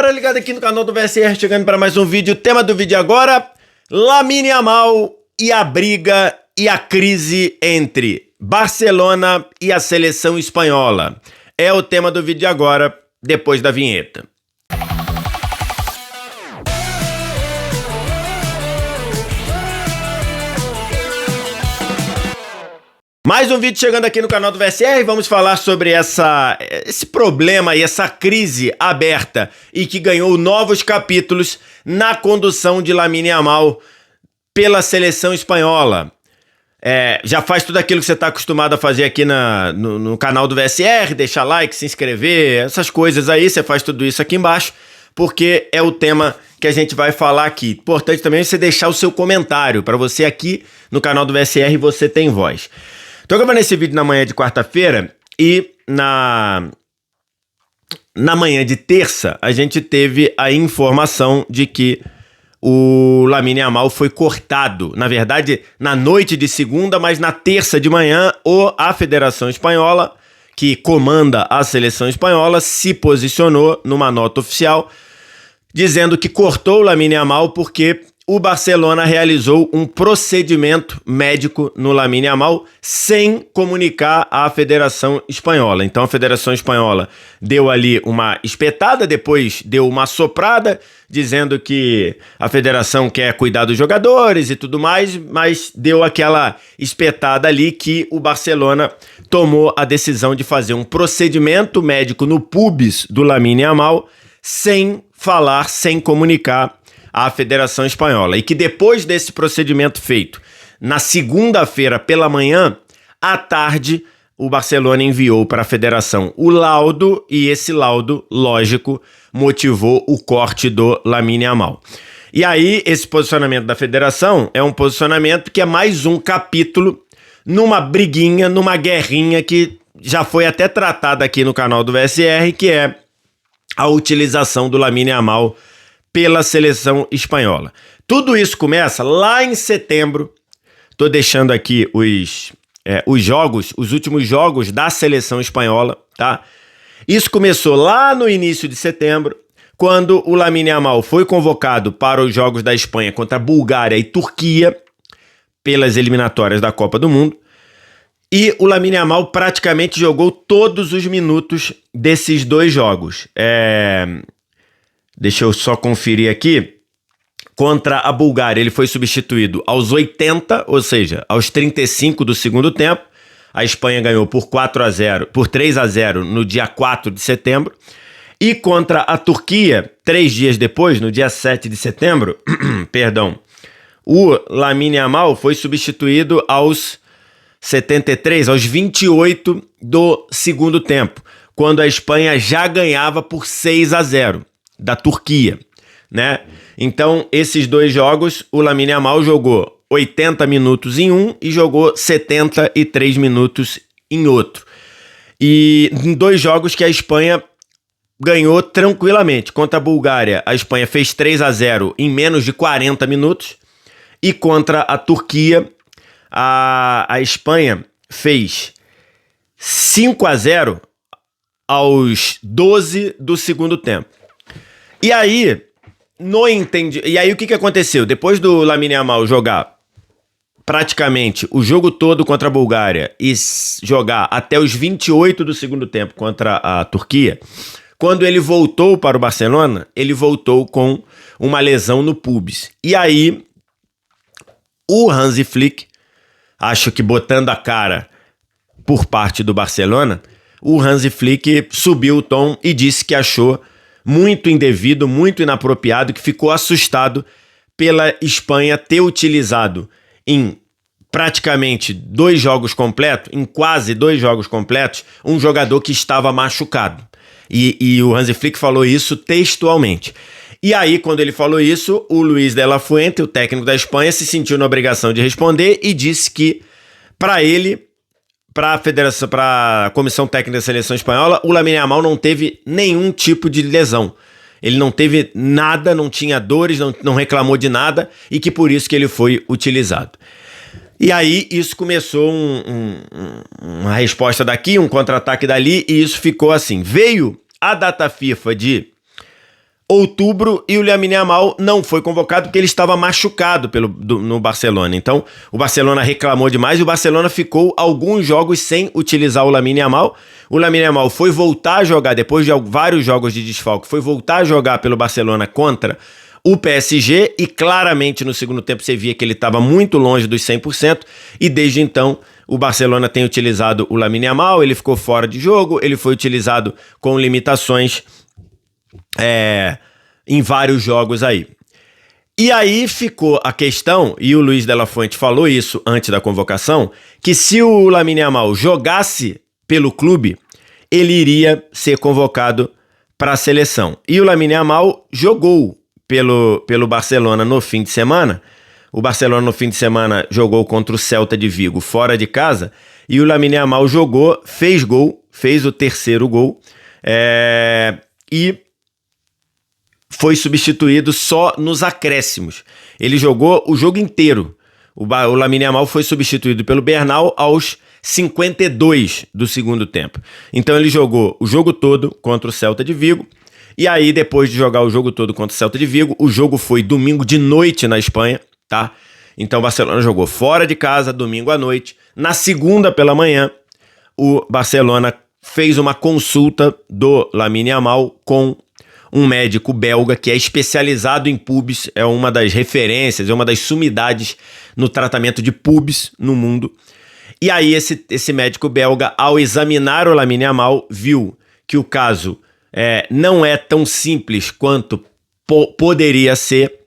galera ligada aqui no canal do VSR, chegando para mais um vídeo. O tema do vídeo agora, Lamine Yamal e a briga e a crise entre Barcelona e a seleção espanhola. É o tema do vídeo agora, depois da vinheta. Mais um vídeo chegando aqui no canal do VSR, vamos falar sobre esse problema e essa crise aberta e que ganhou novos capítulos na condução de Lamine Yamal pela seleção espanhola. Já faz tudo aquilo que você está acostumado a fazer aqui no canal do VSR, deixar like, se inscrever, essas coisas aí, você faz tudo isso aqui embaixo, porque é o tema que a gente vai falar aqui. Importante também você deixar o seu comentário, para você aqui no canal do VSR você tem voz. Tô gravando esse vídeo na manhã de quarta-feira e na manhã de terça a gente teve a informação de que o Lamine Yamal foi cortado. Na verdade, na noite de segunda, mas na terça de manhã, a Federação Espanhola, que comanda a seleção espanhola, se posicionou numa nota oficial dizendo que cortou o Lamine Yamal porque o Barcelona realizou um procedimento médico no Lamine Yamal sem comunicar à Federação Espanhola. Então a Federação Espanhola deu ali uma espetada, depois deu uma soprada, dizendo que a Federação quer cuidar dos jogadores e tudo mais, mas deu aquela espetada ali que o Barcelona tomou a decisão de fazer um procedimento médico no pubis do Lamine Yamal sem falar, sem comunicar à Federação Espanhola, e que depois desse procedimento feito na segunda-feira pela manhã, à tarde, o Barcelona enviou para a Federação o laudo, e esse laudo, lógico, motivou o corte do Lamine Yamal. E aí, esse posicionamento da Federação é um posicionamento que é mais um capítulo numa briguinha, numa guerrinha que já foi até tratada aqui no canal do VSR, que é a utilização do Lamine Yamal pela seleção espanhola. Tudo isso começa lá em setembro. Tô deixando aqui os últimos jogos da seleção espanhola, tá? Isso começou lá no início de setembro, quando o Lamine Yamal foi convocado para os jogos da Espanha contra a Bulgária e Turquia, pelas eliminatórias da Copa do Mundo. E o Lamine Yamal praticamente jogou todos os minutos desses dois jogos. Deixa eu só conferir aqui. Contra a Bulgária, ele foi substituído aos 80, ou seja, aos 35 do segundo tempo. A Espanha ganhou por 3-0 no dia 4 de setembro. E contra a Turquia, 3 dias depois, no dia 7 de setembro, perdão, o Lamine Yamal foi substituído aos 73, aos 28 do segundo tempo, quando a Espanha já ganhava por 6-0. Da Turquia, né? Então, esses dois jogos, o Lamine Yamal jogou 80 minutos em um e jogou 73 minutos em outro. E em dois jogos que a Espanha ganhou tranquilamente. Contra a Bulgária, a Espanha fez 3-0 em menos de 40 minutos. E contra a Turquia, a Espanha fez 5-0 aos 12 do segundo tempo. E aí, o que aconteceu? Depois do Lamine Yamal jogar praticamente o jogo todo contra a Bulgária e jogar até os 28 do segundo tempo contra a Turquia, quando ele voltou para o Barcelona, ele voltou com uma lesão no pubis. E aí, o Hansi Flick, acho que botando a cara por parte do Barcelona, o Hansi Flick subiu o tom e disse que achou muito indevido, muito inapropriado, que ficou assustado pela Espanha ter utilizado em praticamente quase dois jogos completos, um jogador que estava machucado. E o Hansi Flick falou isso textualmente. E aí, quando ele falou isso, o Luis de la Fuente, o técnico da Espanha, se sentiu na obrigação de responder e disse que, para ele, para a Comissão Técnica da Seleção Espanhola, o Lamine Yamal não teve nenhum tipo de lesão. Ele não teve nada, não tinha dores, não reclamou de nada, e que por isso que ele foi utilizado. E aí isso começou uma resposta daqui, um contra-ataque dali, e isso ficou assim. Veio a data FIFA de outubro e o Lamine Yamal não foi convocado porque ele estava machucado no Barcelona. Então, o Barcelona reclamou demais e o Barcelona ficou alguns jogos sem utilizar o Lamine Yamal. O Lamine Yamal foi voltar a jogar, depois de vários jogos de desfalque, foi voltar a jogar pelo Barcelona contra o PSG e claramente no segundo tempo você via que ele estava muito longe dos 100% e desde então o Barcelona tem utilizado o Lamine Yamal, ele ficou fora de jogo, ele foi utilizado com limitações em vários jogos aí. E aí ficou a questão, e o Luiz de la Fuente falou isso antes da convocação, que se o Lamine Yamal jogasse pelo clube, ele iria ser convocado para a seleção. E o Lamine Yamal jogou pelo Barcelona no fim de semana. O Barcelona no fim de semana jogou contra o Celta de Vigo fora de casa, e o Lamine Yamal jogou, fez gol, fez o terceiro gol, e foi substituído só nos acréscimos. Ele jogou o jogo inteiro. O Lamine Yamal foi substituído pelo Bernal aos 52 do segundo tempo. Então ele jogou o jogo todo contra o Celta de Vigo. E aí, depois de jogar o jogo todo contra o Celta de Vigo, o jogo foi domingo de noite na Espanha, tá? Então o Barcelona jogou fora de casa, domingo à noite. Na segunda pela manhã, o Barcelona fez uma consulta do Lamine Yamal com um médico belga que é especializado em pubs, é uma das referências, é uma das sumidades no tratamento de pubs no mundo. E aí esse médico belga, ao examinar o Lamine Yamal, viu que o caso não é tão simples quanto poderia ser,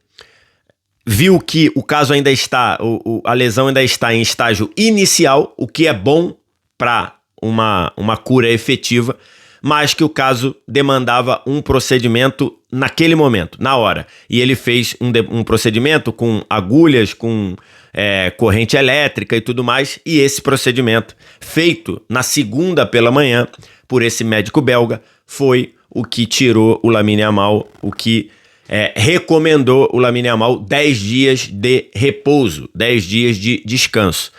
viu que o caso ainda está, a lesão ainda está em estágio inicial, o que é bom para uma cura efetiva, mas que o caso demandava um procedimento naquele momento, na hora. E ele fez um procedimento com agulhas, com corrente elétrica e tudo mais, e esse procedimento, feito na segunda pela manhã, por esse médico belga, foi o que tirou o Lamine Yamal, o que recomendou o Lamine Yamal 10 dias de repouso, 10 dias de descanso.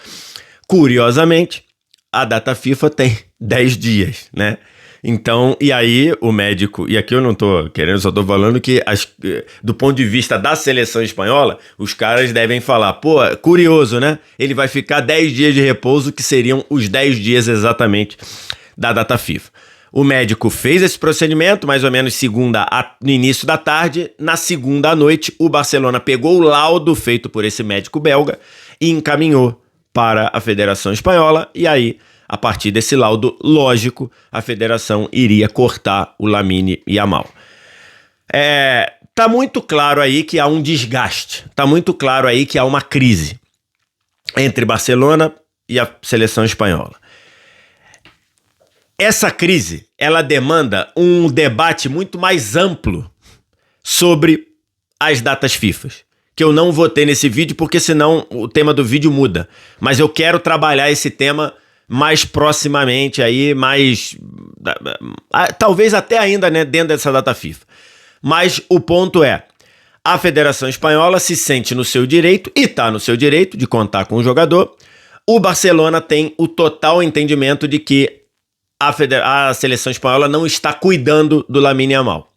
Curiosamente, a data FIFA tem 10 dias, né? Então, e aí o médico, e aqui eu não tô querendo, só tô falando que do ponto de vista da seleção espanhola, os caras devem falar, pô, curioso, né? Ele vai ficar 10 dias de repouso, que seriam os 10 dias exatamente da data FIFA. O médico fez esse procedimento, mais ou menos no início da tarde. Na segunda à noite, o Barcelona pegou o laudo feito por esse médico belga e encaminhou para a Federação Espanhola, e aí, a partir desse laudo, lógico, a federação iria cortar o Lamine Yamal. Tá muito claro aí que há um desgaste, tá muito claro aí que há uma crise entre Barcelona e a seleção espanhola. Essa crise, ela demanda um debate muito mais amplo sobre as datas FIFA, que eu não vou ter nesse vídeo, porque senão o tema do vídeo muda. Mas eu quero trabalhar esse tema mais proximamente aí, talvez até ainda, né, dentro dessa data FIFA. Mas o ponto é, a Federação Espanhola se sente no seu direito, e está no seu direito de contar com o jogador. O Barcelona tem o total entendimento de que a seleção espanhola não está cuidando do Lamine Yamal.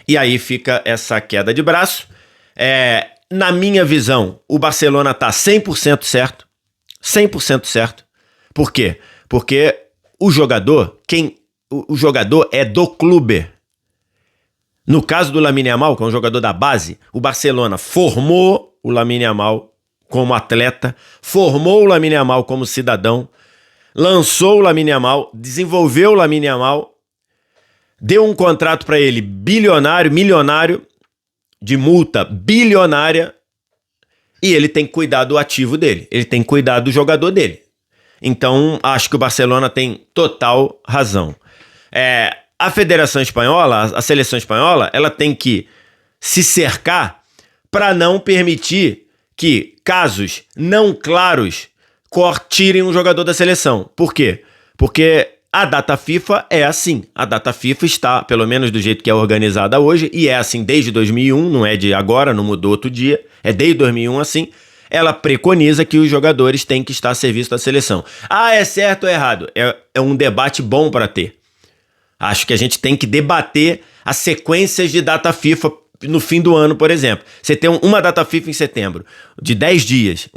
E aí fica essa queda de braço. Na minha visão, o Barcelona está 100% certo. 100% certo. Por quê? Porque o jogador é do clube. No caso do Lamine Yamal, que é um jogador da base, o Barcelona formou o Lamine Yamal como atleta, formou o Lamine Yamal como cidadão, lançou o Lamine Yamal, desenvolveu o Lamine Yamal, deu um contrato para ele milionário, de multa bilionária, e ele tem que cuidar do ativo dele, ele tem que cuidar do jogador dele. Então, acho que o Barcelona tem total razão. A Federação Espanhola, a seleção espanhola, ela tem que se cercar para não permitir que casos não claros tirem um jogador da seleção. Por quê? Porque a data FIFA é assim. A data FIFA está, pelo menos do jeito que é organizada hoje, e é assim desde 2001, não é de agora, não mudou outro dia, é desde 2001 assim. Ela preconiza que os jogadores têm que estar a serviço da seleção. É certo ou errado? É um debate bom para ter. Acho que a gente tem que debater as sequências de data FIFA no fim do ano, por exemplo. Você tem uma data FIFA em setembro, de 10 dias,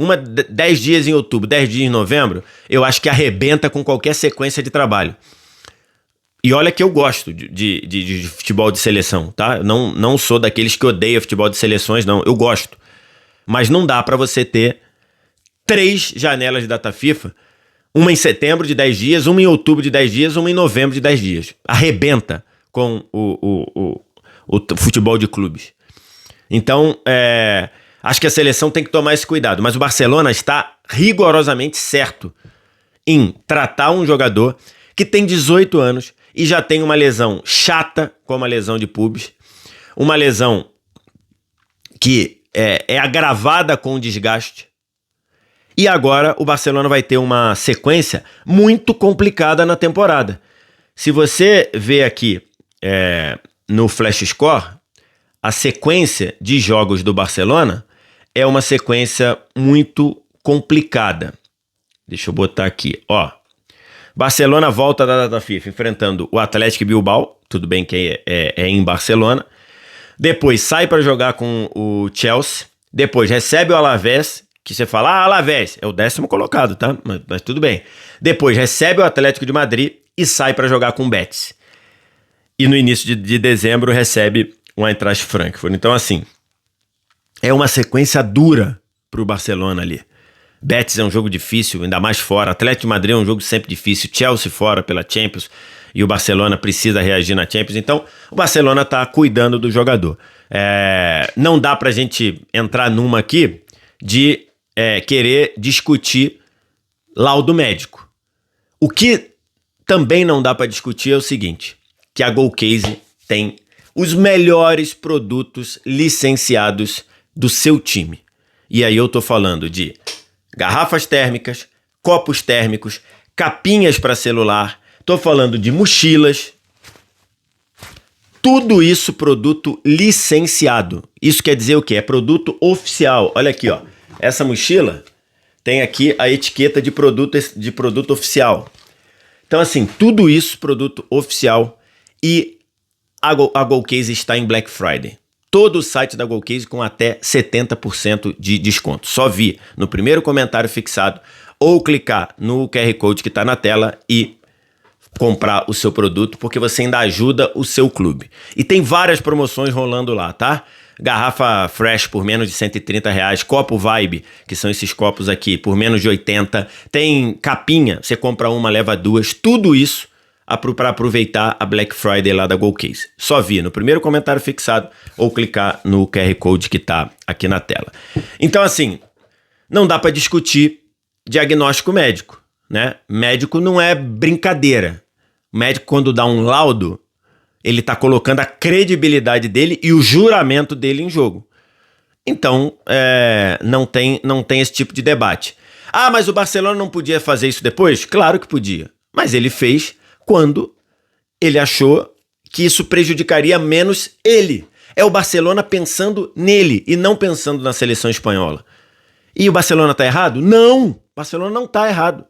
10 dias em outubro, 10 dias em novembro, eu acho que arrebenta com qualquer sequência de trabalho. E olha que eu gosto de futebol de seleção, tá? Não sou daqueles que odeiam futebol de seleções, não. Eu gosto. Mas não dá pra você ter 3 janelas de data FIFA, uma em setembro de 10 dias, uma em outubro de 10 dias, uma em novembro de 10 dias. Arrebenta com o futebol de clubes. Então, acho que a seleção tem que tomar esse cuidado. Mas o Barcelona está rigorosamente certo em tratar um jogador que tem 18 anos e já tem uma lesão chata, como a lesão de pubis, uma lesão que é agravada com o desgaste. E agora o Barcelona vai ter uma sequência muito complicada na temporada. Se você vê aqui no Flash Score, a sequência de jogos do Barcelona é uma sequência muito complicada. Deixa eu botar aqui, ó. Barcelona volta da data FIFA enfrentando o Atlético Bilbao, tudo bem que é em Barcelona. Depois sai para jogar com o Chelsea. Depois recebe o Alavés, que você fala, Alavés, é o 10º colocado, tá? Mas tudo bem. Depois recebe o Atlético de Madrid e sai para jogar com o Betis. E no início de dezembro recebe o Eintracht Frankfurt. Então, assim, é uma sequência dura pro Barcelona ali. Betis é um jogo difícil, ainda mais fora. Atlético de Madrid é um jogo sempre difícil. Chelsea fora pela Champions e o Barcelona precisa reagir na Champions. Então, o Barcelona tá cuidando do jogador. Não dá pra gente entrar numa aqui de querer discutir laudo médico. O que também não dá pra discutir é o seguinte, que a Goalcase tem os melhores produtos licenciados do seu time. E aí eu tô falando de garrafas térmicas, copos térmicos, capinhas para celular, tô falando de mochilas. Tudo isso produto licenciado. Isso quer dizer o quê? É produto oficial. Olha aqui, ó. Essa mochila tem aqui a etiqueta de produto oficial. Então, assim, tudo isso produto oficial e a Goalcase está em Black Friday. Todo o site da Goalcase com até 70% de desconto. Só vir no primeiro comentário fixado ou clicar no QR Code que está na tela e comprar o seu produto, porque você ainda ajuda o seu clube. E tem várias promoções rolando lá, tá? Garrafa Fresh por menos de R$130, copo Vibe, que são esses copos aqui, por menos de 80. Tem capinha, você compra uma, leva duas. Tudo isso para aproveitar a Black Friday lá da Goalcase. Só vir no primeiro comentário fixado ou clicar no QR Code que tá aqui na tela. Então, assim, não dá para discutir diagnóstico médico, né? Médico não é brincadeira. O médico, quando dá um laudo, ele tá colocando a credibilidade dele e o juramento dele em jogo. Então, não tem esse tipo de debate. Ah, mas o Barcelona não podia fazer isso depois? Claro que podia. Mas ele fez quando ele achou que isso prejudicaria menos ele. É o Barcelona pensando nele e não pensando na seleção espanhola. E o Barcelona tá errado? Não! O Barcelona não tá errado.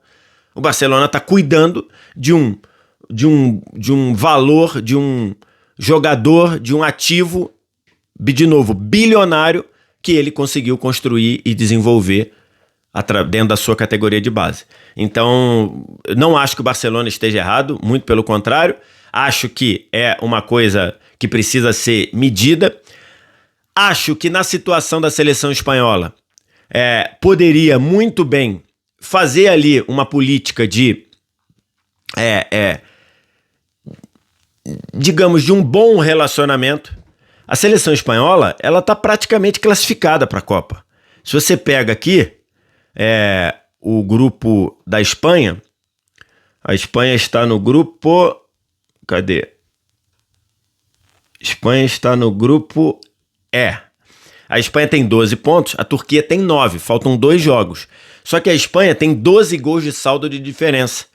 O Barcelona tá cuidando de um valor, de um jogador, de um ativo, de novo, bilionário, que ele conseguiu construir e desenvolver dentro da sua categoria de base. Então, não acho que o Barcelona esteja errado, muito pelo contrário. Acho que é uma coisa que precisa ser medida. Acho que na situação da seleção espanhola, poderia muito bem fazer ali uma política digamos, de um bom relacionamento. A seleção espanhola, ela está praticamente classificada para a Copa. Se você pega aqui o grupo da Espanha, a Espanha está no grupo... Cadê? Espanha está no grupo E. A Espanha tem 12 pontos, a Turquia tem 9, faltam 2 jogos. Só que a Espanha tem 12 gols de saldo de diferença.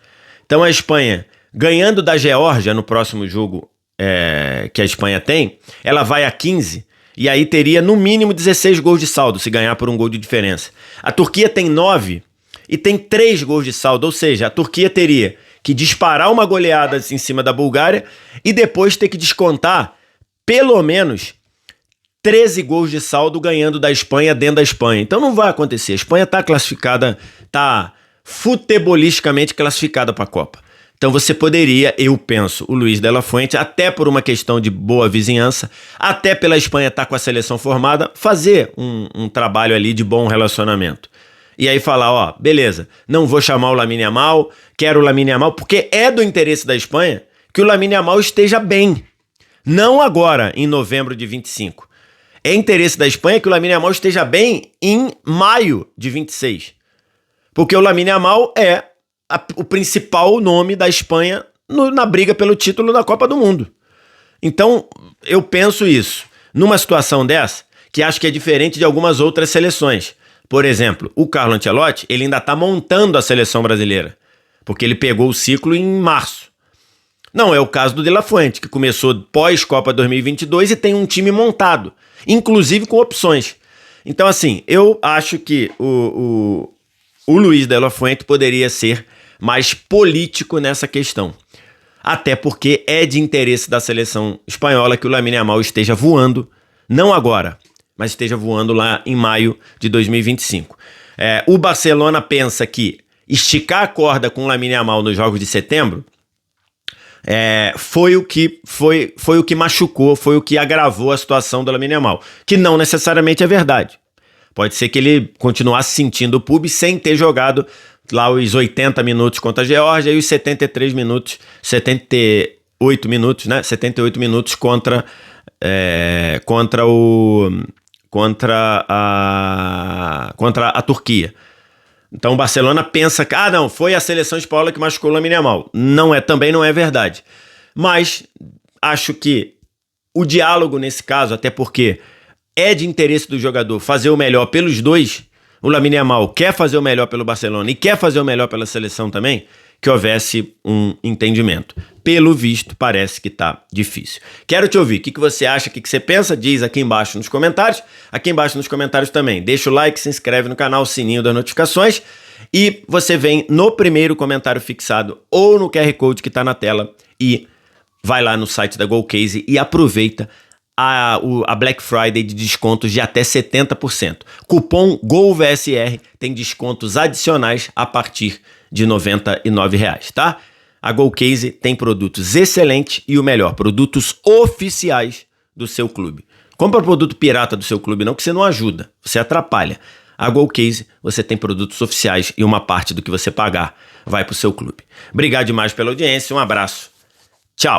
Então a Espanha, ganhando da Geórgia no próximo jogo que a Espanha tem, ela vai a 15 e aí teria no mínimo 16 gols de saldo se ganhar por um gol de diferença. A Turquia tem 9 e tem 3 gols de saldo, ou seja, a Turquia teria que disparar uma goleada em cima da Bulgária e depois ter que descontar pelo menos 13 gols de saldo ganhando da Espanha dentro da Espanha. Então não vai acontecer. A Espanha está classificada, está futebolisticamente classificada para a Copa. Então você poderia, eu penso, o Luis de la Fuente, até por uma questão de boa vizinhança, até pela Espanha estar com a seleção formada, fazer um trabalho ali de bom relacionamento. E aí falar, ó, beleza, não vou chamar o Lamine Yamal, quero o Lamine Yamal, porque é do interesse da Espanha que o Lamine Yamal esteja bem. Não agora, em novembro de 25. É interesse da Espanha que o Lamine Yamal esteja bem em maio de 26. Porque o Lamine Yamal é o principal nome da Espanha na briga pelo título da Copa do Mundo. Então, eu penso isso. Numa situação dessa, que acho que é diferente de algumas outras seleções. Por exemplo, o Carlo Ancelotti, ele ainda está montando a seleção brasileira. Porque ele pegou o ciclo em março. Não é o caso do De La Fuente, que começou pós-Copa 2022 e tem um time montado. Inclusive com opções. Então, assim, eu acho que o Luis de la Fuente poderia ser mais político nessa questão. Até porque é de interesse da seleção espanhola que o Lamine Yamal esteja voando, não agora, mas esteja voando lá em maio de 2025. O Barcelona pensa que esticar a corda com o Lamine Yamal nos jogos de setembro foi o que machucou, foi o que agravou a situação do Lamine Yamal, que não necessariamente é verdade. Pode ser que ele continuasse sentindo o pub sem ter jogado lá os 80 minutos contra a Geórgia e os 78 minutos, né? 78 minutos contra a Turquia. Então o Barcelona pensa que, não, foi a seleção espanhola que machucou o Lamine Yamal. Também não é verdade. Mas acho que o diálogo nesse caso, até porque é de interesse do jogador fazer o melhor pelos dois, o Lamine Yamal quer fazer o melhor pelo Barcelona e quer fazer o melhor pela seleção também, que houvesse um entendimento. Pelo visto, parece que tá difícil. Quero te ouvir. O que você acha? O que você pensa? Diz aqui embaixo nos comentários. Aqui embaixo nos comentários também. Deixa o like, se inscreve no canal, sininho das notificações. E você vem no primeiro comentário fixado ou no QR Code que tá na tela e vai lá no site da GoCase e aproveita a Black Friday de descontos de até 70%. Cupom GOLVSR tem descontos adicionais a partir de R$ 99,00, tá? A GoCase tem produtos excelentes e o melhor, produtos oficiais do seu clube. Compra produto pirata do seu clube não, que você não ajuda, você atrapalha. A GoCase, você tem produtos oficiais e uma parte do que você pagar vai para o seu clube. Obrigado demais pela audiência, um abraço. Tchau.